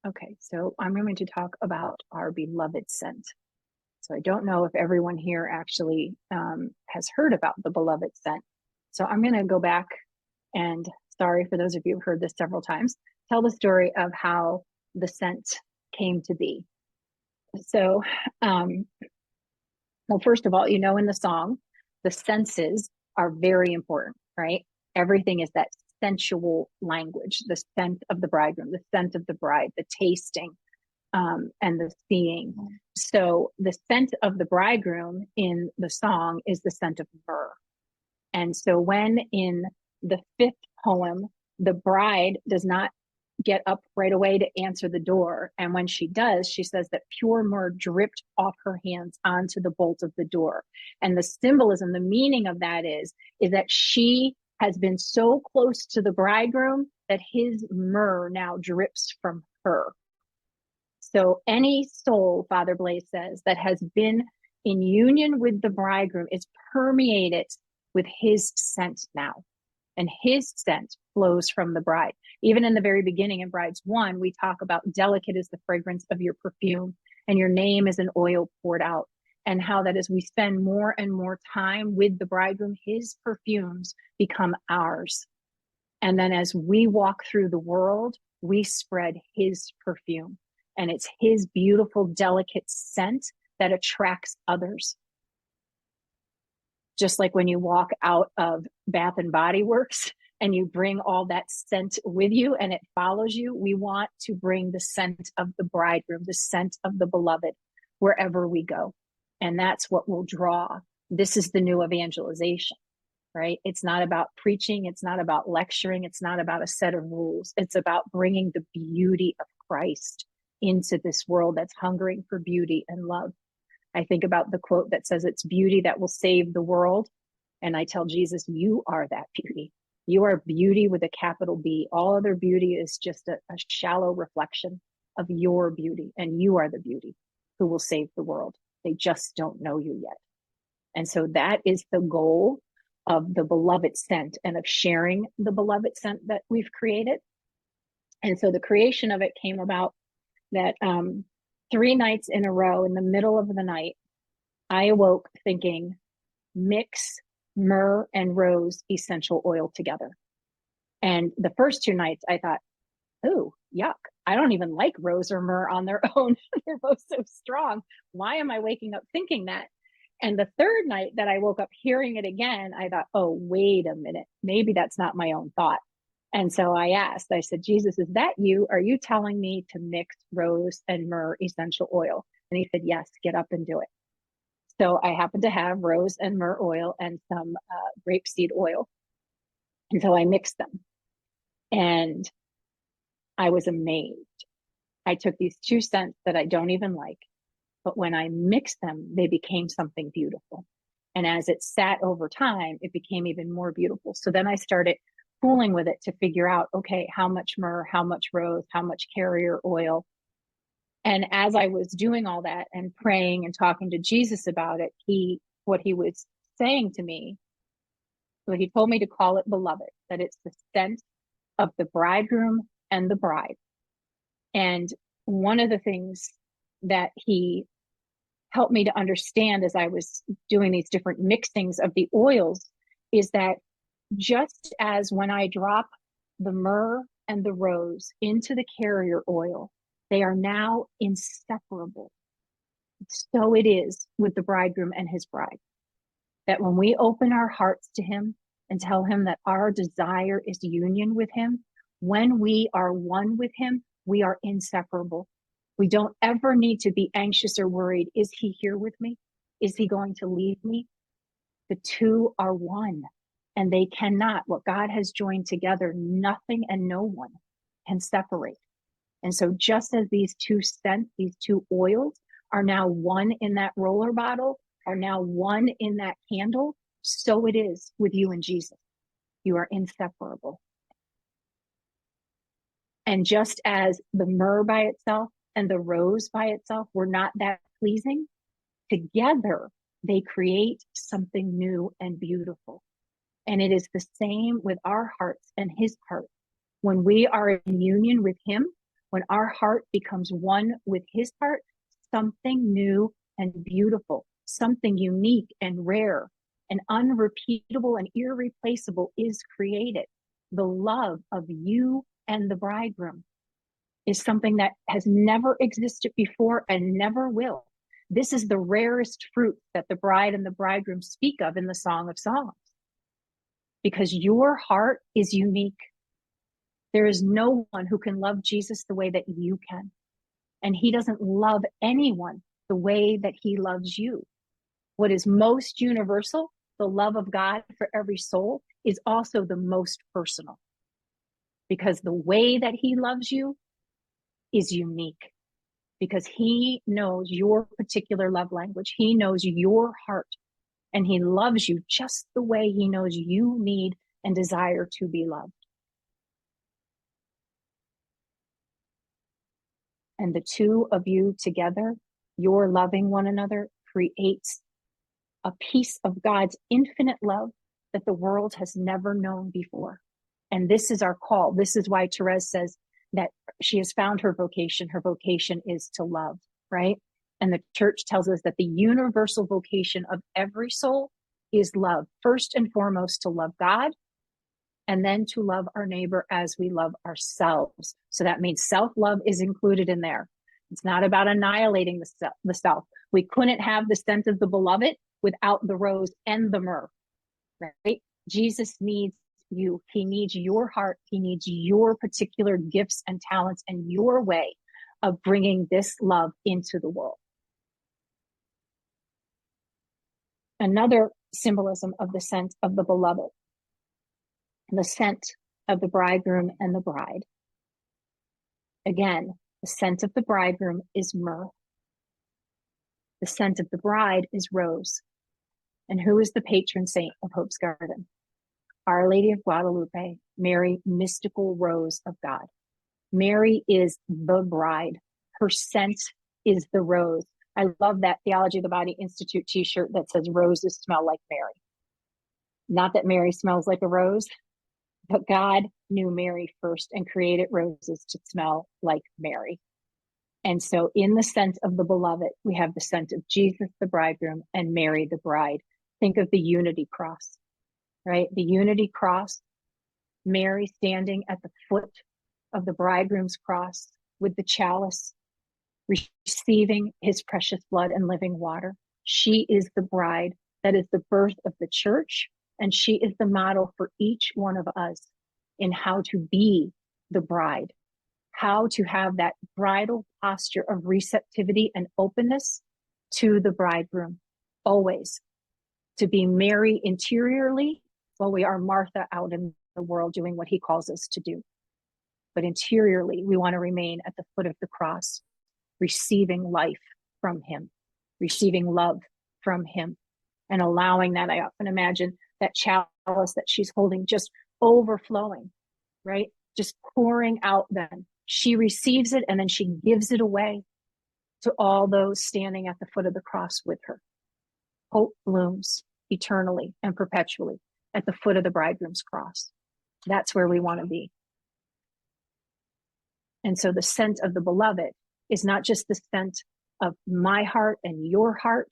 Okay, so I'm going to talk about our beloved scent. So I don't know if everyone here actually has heard about the beloved scent. So I'm going to go back and, sorry for those of you who've heard this several times, tell the story of how the scent came to be. So, well, first of all, in the song, the senses are very important, right? Everything is that sensual language, the scent of the bridegroom, the scent of the bride, the tasting, and the seeing. So the scent of the bridegroom in the song is the scent of myrrh. And so when in the fifth poem, the bride does not get up right away to answer the door. And when she does, she says that pure myrrh dripped off her hands onto the bolt of the door. And the symbolism, the meaning of that is that she has been so close to the bridegroom that his myrrh now drips from her. So any soul, Father Blaise says, that has been in union with the bridegroom is permeated with his scent now. And his scent flows from the bride. Even in the very beginning in Brides 1, we talk about delicate is the fragrance of your perfume, and your name is an oil poured out. And how that as we spend more and more time with the bridegroom, his perfumes become ours. And then as we walk through the world, we spread his perfume. And it's his beautiful, delicate scent that attracts others. Just like when you walk out of Bath and Body Works and you bring all that scent with you and it follows you, we want to bring the scent of the bridegroom, the scent of the beloved, wherever we go. And that's what will draw. This is the new evangelization, right? It's not about preaching. It's not about lecturing. It's not about a set of rules. It's about bringing the beauty of Christ into this world that's hungering for beauty and love. I think about the quote that says it's beauty that will save the world. And I tell Jesus, you are that beauty. You are beauty with a capital B. All other beauty is just a shallow reflection of your beauty. And you are the beauty who will save the world. They just don't know you yet. And so that is the goal of the beloved scent and of sharing the beloved scent that we've created. And so the creation of it came about that 3 nights in a row in the middle of the night, I awoke thinking, mix myrrh and rose essential oil together. And the first 2 nights I thought, oh, yuck. I don't even like rose or myrrh on their own. They're both so strong. Why am I waking up thinking that? And the third night that I woke up hearing it again, I thought, oh, wait a minute. Maybe that's not my own thought. And so I asked, I said, Jesus, is that you? Are you telling me to mix rose and myrrh essential oil? And he said, yes, get up and do it. So I happened to have rose and myrrh oil and some grapeseed oil. And so I mixed them. And I was amazed. I took these 2 scents that I don't even like, but when I mixed them, they became something beautiful. And as it sat over time, it became even more beautiful. So then I started fooling with it to figure out, okay, how much myrrh, how much rose, how much carrier oil. And as I was doing all that and praying and talking to Jesus about it, what he was saying to me, so he told me to call it beloved, that it's the scent of the bridegroom and the bride. And one of the things that he helped me to understand as I was doing these different mixings of the oils is that just as when I drop the myrrh and the rose into the carrier oil, they are now inseparable. So it is with the bridegroom and his bride. That when we open our hearts to him and tell him that our desire is union with him, when we are one with him, we are inseparable. We don't ever need to be anxious or worried. Is he here with me? Is he going to leave me? The two are one. And they cannot, what God has joined together, nothing and no one can separate. And so just as these 2 scents, these 2 oils are now one in that roller bottle, are now one in that candle, so it is with you and Jesus. You are inseparable. And just as the myrrh by itself and the rose by itself were not that pleasing, together they create something new and beautiful. And it is the same with our hearts and his heart. When we are in union with him, When our heart becomes one with his heart, something new and beautiful, something unique and rare and unrepeatable and irreplaceable is created. The love of you and the bridegroom is something that has never existed before and never will. This is the rarest fruit that the bride and the bridegroom speak of in the Song of Songs, because your heart is unique. There is no one who can love Jesus the way that you can. And he doesn't love anyone the way that he loves you. What is most universal, the love of God for every soul, is also the most personal, because the way that he loves you is unique, because he knows your particular love language. He knows your heart, and he loves you just the way he knows you need and desire to be loved. And the two of you together, your loving one another, creates a piece of God's infinite love that the world has never known before. And this is our call. This is why Therese says that she has found her vocation. Her vocation is to love, right? And the church tells us that the universal vocation of every soul is love. First and foremost, to love God, and then to love our neighbor as we love ourselves. So that means self-love is included in there. It's not about annihilating the self. We couldn't have the scent of the beloved without the rose and the myrrh, right? Jesus needs you. He needs your heart. He needs your particular gifts and talents and your way of bringing this love into the world. Another symbolism of the scent of the beloved, the scent of the bridegroom and the bride. Again, the scent of the bridegroom is myrrh. The scent of the bride is rose. And who is the patron saint of Hope's Garden? Our Lady of Guadalupe, Mary, mystical rose of God. Mary is the bride. Her scent is the rose. I love that Theology of the Body Institute t-shirt that says roses smell like Mary. Not that Mary smells like a rose, but God knew Mary first and created roses to smell like Mary. And so in the scent of the beloved, we have the scent of Jesus, the bridegroom, and Mary, the bride. Think of the unity cross, right? The unity cross, Mary standing at the foot of the bridegroom's cross with the chalice, receiving his precious blood and living water. She is the bride. That is the birth of the church. And she is the model for each one of us in how to be the bride, how to have that bridal posture of receptivity and openness to the bridegroom, always. To be Mary interiorly while we are Martha out in the world doing what he calls us to do. But interiorly, we want to remain at the foot of the cross, receiving life from him, receiving love from him, and allowing that. I often imagine that chalice that she's holding just overflowing, right? Just pouring out then. She receives it and then she gives it away to all those standing at the foot of the cross with her. Hope blooms eternally and perpetually at the foot of the bridegroom's cross. That's where we want to be. And so the scent of the beloved is not just the scent of my heart and your heart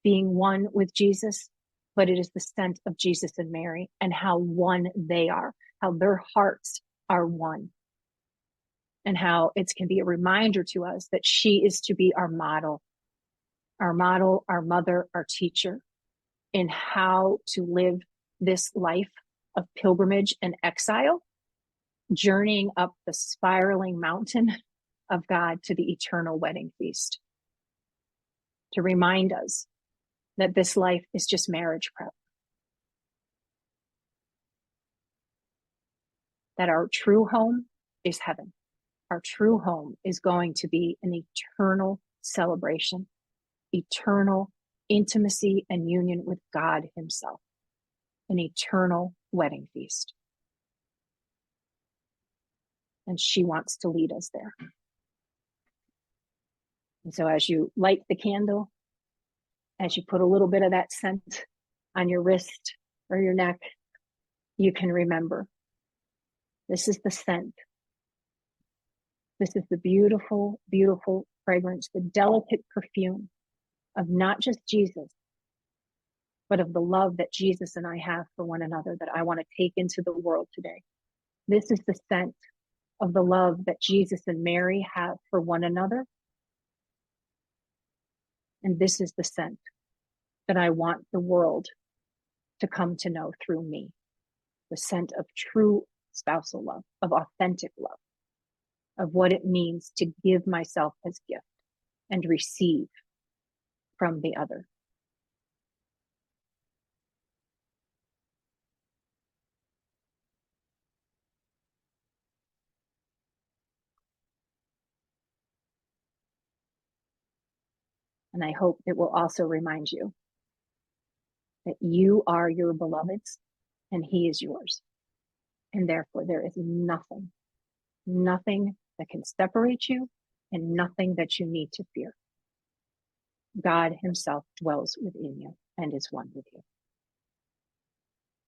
being one with Jesus, but it is the scent of Jesus and Mary and how one they are, how their hearts are one, and how it can be a reminder to us that she is to be our model, our mother, our teacher in how to live this life of pilgrimage and exile, journeying up the spiraling mountain of God to the eternal wedding feast, to remind us that this life is just marriage prep, that our true home is heaven. Our true home is going to be an eternal celebration, eternal intimacy and union with God himself, an eternal wedding feast. And she wants to lead us there. And so as you light the candle, as you put a little bit of that scent on your wrist or your neck, you can remember this is the scent This is the beautiful, beautiful fragrance, the delicate perfume of not just Jesus, but of the love that Jesus and I have for one another that I want to take into the world today. This is the scent of the love that Jesus and Mary have for one another. And this is the scent that I want the world to come to know through me. The scent of true spousal love, of authentic love, of what it means to give myself as gift and receive from the other. And I hope it will also remind you that you are your beloved's and he is yours. And therefore there is nothing that can separate you and nothing that you need to fear. God himself dwells within you and is one with you.